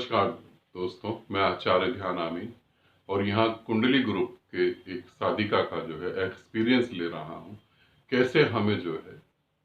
नमस्कार दोस्तों, मैं आचार्य ध्यान आमीन और यहाँ कुंडली ग्रुप के एक साधिका का जो है एक्सपीरियंस ले रहा हूँ। कैसे हमें जो है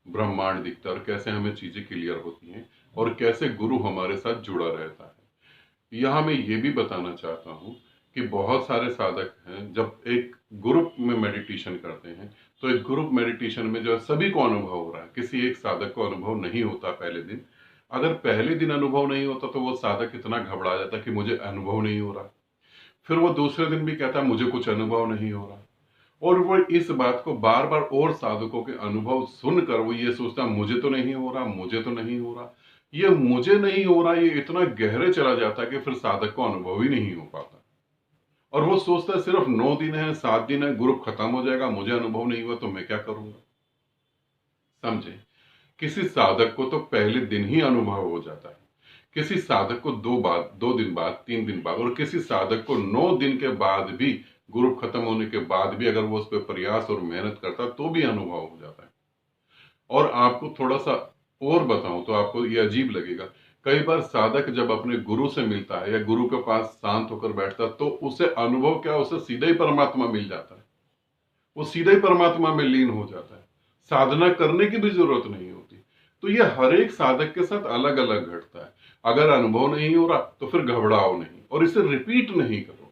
ब्रह्मांड दिखता है और कैसे हमें चीज़ें क्लियर होती हैं और कैसे गुरु हमारे साथ जुड़ा रहता है। यहाँ मैं ये भी बताना चाहता हूँ कि बहुत सारे साधक हैं, जब एक ग्रुप में मेडिटेशन करते हैं तो एक ग्रुप मेडिटेशन में जो है सभी को अनुभव हो रहा है, किसी एक साधक को अनुभव नहीं होता पहले दिन। अगर पहले दिन अनुभव नहीं होता तो वो साधक इतना घबरा जाता कि मुझे अनुभव नहीं हो रहा। फिर वो दूसरे दिन भी कहता मुझे कुछ अनुभव नहीं हो रहा, और वो इस बात को बार बार और साधकों के अनुभव सुनकर वो ये सोचता मुझे तो नहीं हो रहा, मुझे तो नहीं हो रहा। ये मुझे नहीं हो रहा ये इतना गहरे चला जाता कि फिर साधक को अनुभव ही नहीं हो पाता, और वो सोचता है सिर्फ 9 दिन है, 7 दिन है, ग्रुप खत्म हो जाएगा, मुझे अनुभव नहीं हुआ तो मैं क्या करूंगा। समझे, किसी साधक को तो पहले दिन ही अनुभव हो जाता है, किसी साधक को 2 दिन बाद, 3 दिन बाद, और किसी साधक को 9 दिन के बाद भी, ग्रुप खत्म होने के बाद भी अगर वो उस पर प्रयास और मेहनत करता तो भी अनुभव हो जाता है। और आपको थोड़ा सा और बताऊं तो आपको ये अजीब लगेगा। कई बार साधक जब अपने गुरु से मिलता है या गुरु के पास शांत होकर बैठता है तो उसे अनुभव क्या, उसे सीधा ही परमात्मा मिल जाता है, वो सीधा ही परमात्मा में लीन हो जाता है, साधना करने की भी जरूरत नहीं होती। तो ये हर एक साधक के साथ अलग अलग घटता है। अगर अनुभव नहीं हो रहा तो फिर घबराओ नहीं और इसे रिपीट नहीं करो।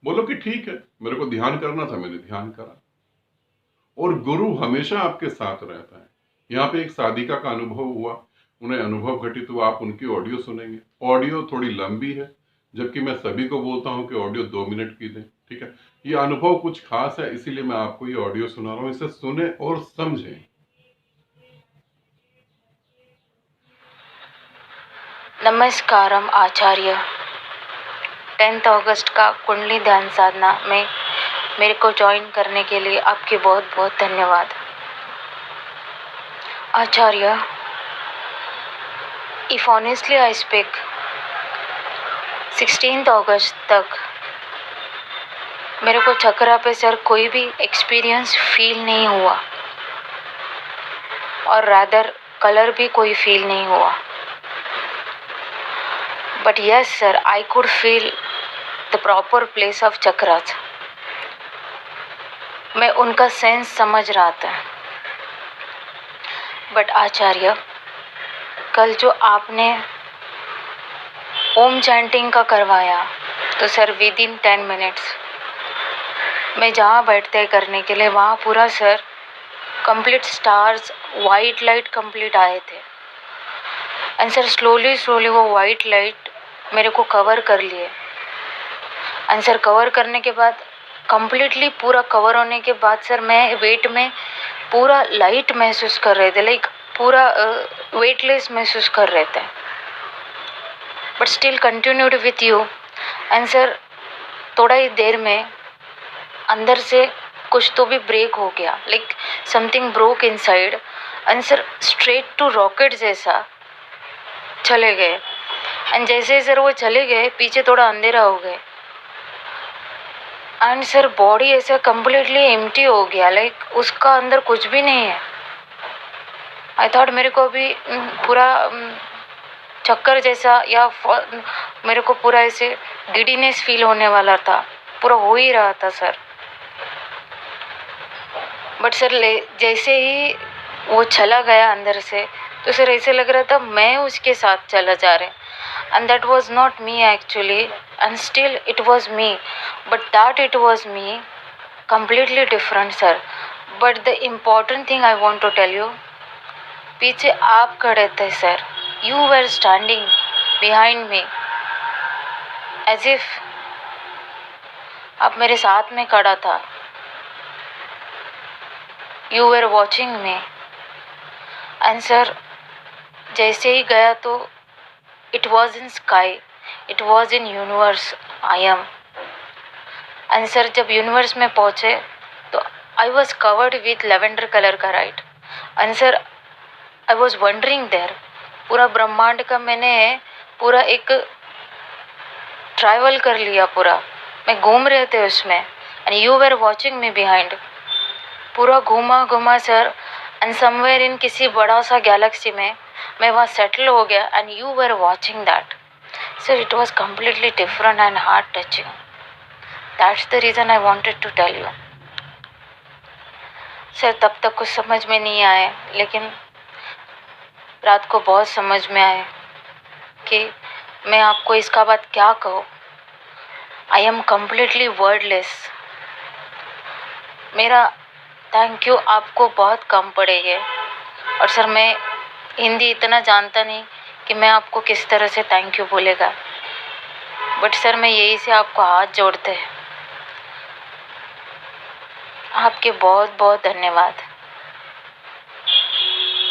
बोलो कि ठीक है, मेरे को ध्यान करना था, मैंने ध्यान करा। और गुरु हमेशा आपके साथ रहता है। यहाँ पे एक साधिका का अनुभव हुआ, उन्हें अनुभव घटित हुआ, आप उनकी ऑडियो सुनेंगे। ऑडियो थोड़ी लंबी है, जबकि मैं सभी को बोलता हूँ कि ऑडियो 2 मिनट की दें, ठीक है। ये अनुभव कुछ खास है, इसीलिए मैं आपको ये ऑडियो सुना रहा हूँ, इसे सुने और समझें। नमस्कारम आचार्य। 10 अगस्त का कुंडली ध्यान साधना में मेरे को ज्वाइन करने के लिए आपके बहुत बहुत धन्यवाद। आचार्य, इफ ऑनेस्टली आई स्पीक, 16 अगस्त तक मेरे को चक्रा पे सर कोई भी एक्सपीरियंस फील नहीं हुआ, और रादर कलर भी कोई फील नहीं हुआ। But yes sir, I could feel the proper place of chakras. मैं उनका सेंस समझ रहा था। बट आचार्य, कल जो आपने ओम चैंटिंग का करवाया तो सर विद इन 10 मिनट्स मैं जहाँ बैठते करने के लिए वहाँ पूरा sir complete stars, white light complete आए थे। एंड सर स्लोली स्लोली वो वाइट लाइट मेरे को कवर कर लिए। एंड सर कवर करने के बाद, कंप्लीटली पूरा कवर होने के बाद सर मैं वेट में पूरा लाइट महसूस कर रहे थे, लाइक पूरा वेटलेस महसूस कर रहे थे। But still continued with you. And sir थोड़ा ही देर में अंदर से कुछ तो भी ब्रेक हो गया, like something broke inside. And sir straight to rocket जैसा चले गए। एंड जैसे सर वो चले गए, पीछे थोड़ा अंधेरा हो गए। एंड सर बॉडी ऐसा कम्प्लीटली एम्प्टी हो गया, लाइक उसका अंदर कुछ भी नहीं है। आई थॉट मेरे को अभी पूरा चक्कर जैसा या मेरे को पूरा ऐसे गिडीनेस फील होने वाला था, पूरा हो ही रहा था सर। बट सर जैसे ही वो चला गया अंदर से, तो सर ऐसे लग रहा था मैं उसके साथ चला जा रहे। And that was not me actually, and still it was me, but that it was me completely different sir. But the important thing I want to tell you, पीछे आप खड़े थे sir, you were standing behind me as if आप मेरे साथ में खड़ा था। You were watching me, and sir जैसे ही गया तो it was in sky, it was in universe I am. And sir जब यूनिवर्स में पहुँचे तो I was covered with lavender color का right. and sir I was wondering there, पूरा ब्रह्मांड का मैंने पूरा एक ट्रैवल कर लिया, पूरा मैं घूम रहे थे उसमें। and you were watching me behind, पूरा घूमा घूमा सर। and somewhere in किसी बड़ा सा गैलेक्सी में मैं वहाँ सेटल हो गया, and you were watching that. Sir, it was completely different and heart touching. That's the reason I wanted to tell you. Sir तब तक कुछ समझ में नहीं आया, लेकिन रात को बहुत समझ में आया कि मैं आपको इसका बात क्या कहूँ. I am completely wordless. मेरा थैंक यू आपको बहुत कम पड़ेगा. और सर मैं हिंदी इतना जानता नहीं कि मैं आपको किस तरह से थैंक यू बोलेगा. बट सर मैं यही से आपको हाथ जोड़ते हैं. आपके बहुत बहुत धन्यवाद.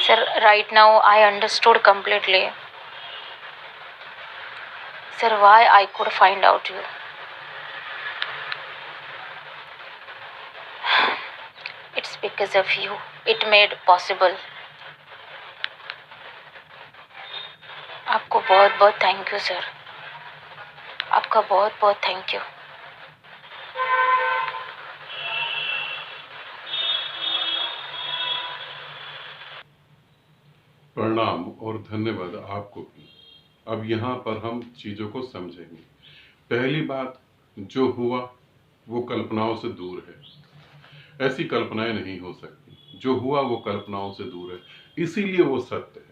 Sir right now I understood completely. Sir, why I could find out you. It's because of you. It made possible. आपको बहुत बहुत थैंक यू सर. आपका बहुत बहुत थैंक यू. प्रणाम और धन्यवाद आपको भी. अब यहाँ पर हम चीज़ों को समझेंगे. पहली बात, जो हुआ वो कल्पनाओं से दूर है. ऐसी कल्पनाएं नहीं हो सकती. जो हुआ वो कल्पनाओं से दूर है, इसीलिए वो सत्य है.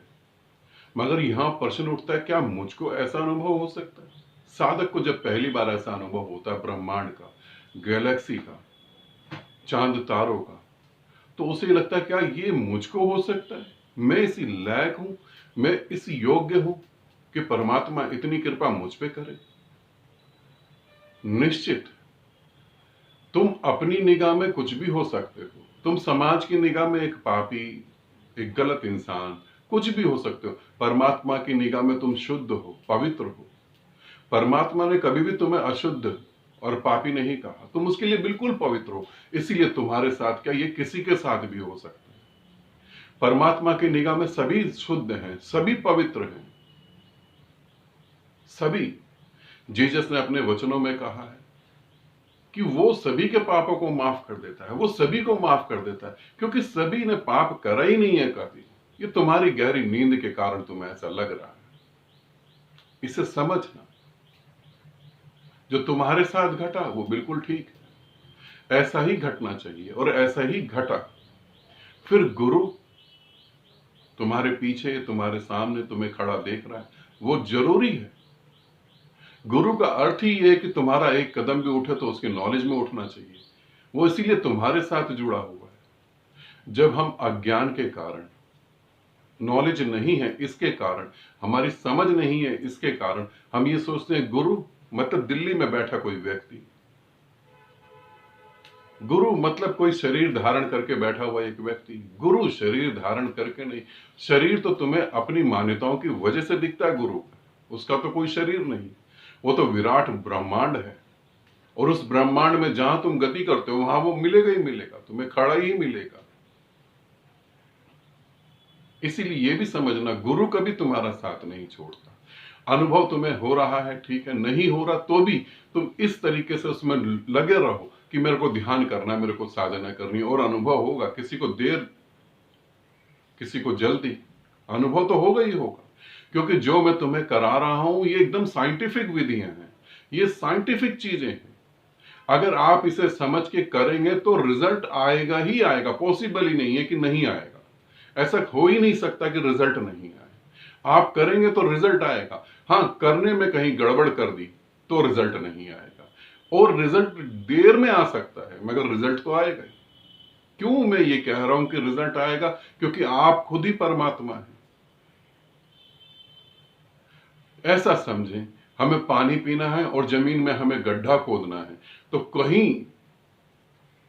मगर यहाँ प्रश्न उठता है, क्या मुझको ऐसा अनुभव हो सकता है? साधक को जब पहली बार ऐसा अनुभव होता है ब्रह्मांड का, गैलेक्सी का, चांद तारों का, तो उसे लगता है क्या ये मुझको हो सकता है? मैं इसी लायक हूं, मैं इस योग्य हूं कि परमात्मा इतनी कृपा मुझ पे करे? निश्चित तुम अपनी निगाह में कुछ भी हो सकते हो. तुम समाज की निगाह में एक पापी, एक गलत इंसान, कुछ भी हो सकते हो. परमात्मा की निगाह में तुम शुद्ध हो, पवित्र हो. परमात्मा ने कभी भी तुम्हें अशुद्ध और पापी नहीं कहा. तुम उसके लिए बिल्कुल पवित्र हो. इसीलिए तुम्हारे साथ क्या, ये किसी के साथ भी हो सकता है. परमात्मा की निगाह में सभी शुद्ध हैं, सभी पवित्र हैं, सभी. जीसस ने अपने वचनों में कहा है कि वो सभी के पापों को माफ कर देता है. वो सभी को माफ कर देता है, क्योंकि सभी ने पाप करा ही नहीं है कभी. ये तुम्हारी गहरी नींद के कारण तुम्हें ऐसा लग रहा है. इसे समझना. जो तुम्हारे साथ घटा वो बिल्कुल ठीक है. ऐसा ही घटना चाहिए और ऐसा ही घटा. फिर गुरु तुम्हारे पीछे, तुम्हारे सामने तुम्हें खड़ा देख रहा है, वो जरूरी है. गुरु का अर्थ ही है कि तुम्हारा एक कदम भी उठे तो उसके नॉलेज में उठना चाहिए. वो इसीलिए तुम्हारे साथ जुड़ा हुआ है. जब हम अज्ञान के कारण, नॉलेज नहीं है इसके कारण, हमारी समझ नहीं है इसके कारण, हम ये सोचते हैं गुरु मतलब दिल्ली में बैठा कोई व्यक्ति, गुरु मतलब कोई शरीर धारण करके बैठा हुआ एक व्यक्ति. गुरु शरीर धारण करके नहीं. शरीर तो तुम्हें अपनी मान्यताओं की वजह से दिखता है गुरु. उसका तो कोई शरीर नहीं. वो तो विराट ब्रह्मांड है. और उस ब्रह्मांड में जहां तुम गति करते हो वहां वो मिलेगा ही मिलेगा, तुम्हें खड़ा ही मिलेगा. इसीलिए ये भी समझना, गुरु कभी तुम्हारा साथ नहीं छोड़ता. अनुभव तुम्हें हो रहा है, ठीक है. नहीं हो रहा तो भी तुम इस तरीके से उसमें लगे रहो कि मेरे को ध्यान करना है, मेरे को साधना करनी है, और अनुभव होगा. किसी को देर, किसी को जल्दी, अनुभव तो होगा ही होगा. क्योंकि जो मैं तुम्हें करा रहा हूं ये एकदम साइंटिफिक विधियां हैं, ये साइंटिफिक चीजें हैं. अगर आप इसे समझ के करेंगे तो रिजल्ट आएगा ही आएगा. पॉसिबल ही नहीं है कि नहीं आएगा. ऐसा हो ही नहीं सकता कि रिजल्ट नहीं आए. आप करेंगे तो रिजल्ट आएगा. हाँ, करने में कहीं गड़बड़ कर दी तो रिजल्ट नहीं आएगा. और रिजल्ट देर में आ सकता है मगर रिजल्ट तो आएगा ही. क्यों मैं ये कह रहा हूं कि रिजल्ट आएगा? क्योंकि आप खुद ही परमात्मा हैं. ऐसा समझें, हमें पानी पीना है और जमीन में हमें गड्ढा खोदना है, तो कहीं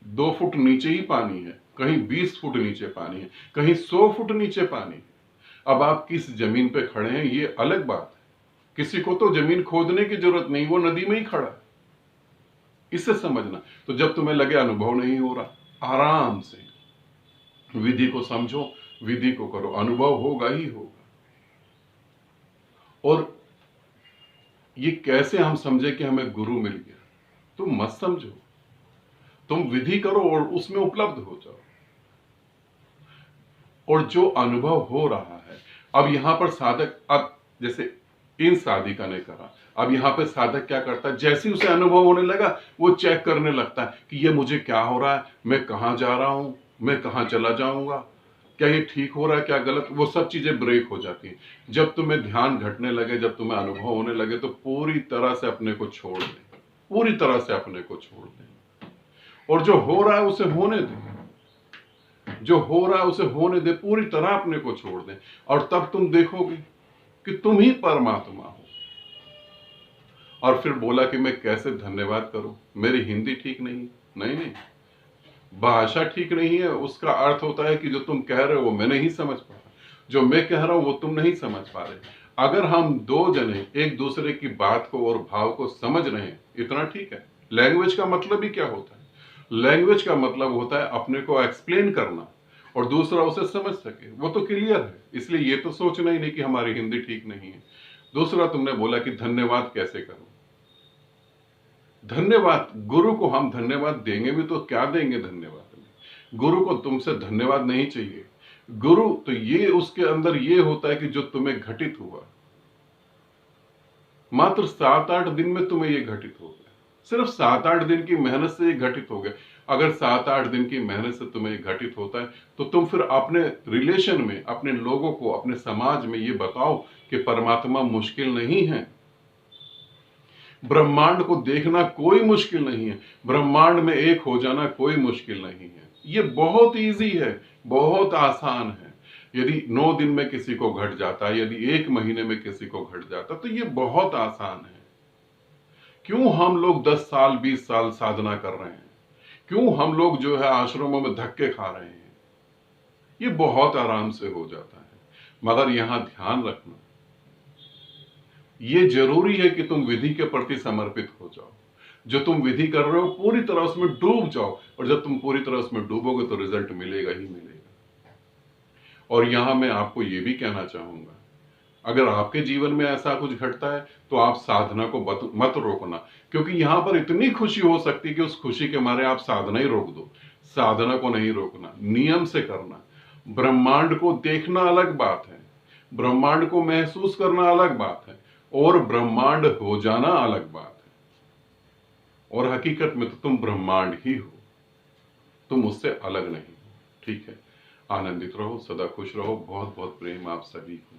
2 फुट नीचे ही पानी है, कहीं 20 फुट नीचे पानी है, कहीं 100 फुट नीचे पानी है. अब आप किस जमीन पे खड़े हैं ये अलग बात है. किसी को तो जमीन खोदने की जरूरत नहीं, वो नदी में ही खड़ा है. इसे समझना. तो जब तुम्हें लगे अनुभव नहीं हो रहा, आराम से विधि को समझो, विधि को करो, अनुभव होगा ही होगा. और ये कैसे हम समझे कि हमें गुरु मिल गया? तुम मत समझो, तुम विधि करो और उसमें उपलब्ध हो जाओ. और जो अनुभव हो रहा है, अब यहां पर साधक, अब जैसे इन साधिका ने करा। अब यहाँ पे साधक क्या करता है, जैसे ही उसे अनुभव होने लगा वो चेक करने लगता है कि ये मुझे क्या हो रहा है, मैं कहाँ जा रहा हूँ, मैं कहाँ चला जाऊंगा, क्या ये ठीक हो रहा है, क्या गलत, वो सब चीजें ब्रेक हो जाती हैं। जब तुम्हें ध्यान घटने लगे, जब तुम्हें अनुभव होने लगे, तो पूरी तरह से अपने को छोड़ दें, पूरी तरह से अपने को छोड़ दें, और जो हो रहा है उसे होने दें, जो हो रहा है उसे होने दे, पूरी तरह अपने को छोड़ दें, और तब तुम देखोगे कि तुम ही परमात्मा हो। और फिर बोला कि मैं कैसे धन्यवाद करूं, मेरी हिंदी ठीक नहीं, नहीं, भाषा ठीक नहीं है, उसका अर्थ होता है कि जो तुम कह रहे हो वो मैं नहीं समझ पा रहा, जो मैं कह रहा हूं वो तुम नहीं समझ पा रहे। अगर हम दो जने एक दूसरे की बात को और भाव को समझ रहे हैं, इतना ठीक है। लैंग्वेज का मतलब ही क्या होता है, लैंग्वेज का मतलब होता है अपने को एक्सप्लेन करना और दूसरा उसे समझ सके, वो तो क्लियर है। इसलिए ये तो सोचना ही नहीं कि हमारी हिंदी ठीक नहीं है। दूसरा तुमने बोला कि धन्यवाद कैसे करूं। धन्यवाद, गुरु को हम धन्यवाद देंगे भी तो क्या देंगे धन्यवाद में, गुरु को तुमसे धन्यवाद नहीं चाहिए। गुरु तो ये उसके अंदर ये होता है कि जो तुम्हें घटित हुआ, मात्र 7-8 दिन में तुम्हें ये घटित हो गया, सिर्फ 7-8 दिन की मेहनत से ये घटित हो गया। अगर 7-8 दिन की मेहनत से तुम्हें ये घटित होता है तो तुम फिर अपने रिलेशन में, अपने लोगों को, अपने समाज में ये बताओ कि परमात्मा मुश्किल नहीं है, ब्रह्मांड को देखना कोई मुश्किल नहीं है, ब्रह्मांड में एक हो जाना कोई मुश्किल नहीं है। ये बहुत इजी है, बहुत आसान है। यदि 9 दिन में किसी को घट जाता है, यदि 1 महीने में किसी को घट जाता, तो ये बहुत आसान है। क्यों हम लोग 10 साल 20 साल साधना कर रहे हैं, क्यों हम लोग जो है आश्रमों में धक्के खा रहे हैं, ये बहुत आराम से हो जाता है। मगर यहां ध्यान रखना, ये जरूरी है कि तुम विधि के प्रति समर्पित हो जाओ। जो तुम विधि कर रहे हो पूरी तरह उसमें डूब जाओ, और जब तुम पूरी तरह उसमें डूबोगे तो रिजल्ट मिलेगा ही मिलेगा। और यहां मैं आपको ये भी कहना चाहूंगा, अगर आपके जीवन में ऐसा कुछ घटता है तो आप साधना को मत रोकना, क्योंकि यहां पर इतनी खुशी हो सकती है कि उस खुशी के मारे आप साधना ही रोक दो। साधना को नहीं रोकना, नियम से करना। ब्रह्मांड को देखना अलग बात है, ब्रह्मांड को महसूस करना अलग बात है, और ब्रह्मांड हो जाना अलग बात है। और हकीकत में तो तुम ब्रह्मांड ही हो, तुम उससे अलग नहीं हो। ठीक है, आनंदित रहो, सदा खुश रहो। बहुत बहुत प्रेम आप सभी को।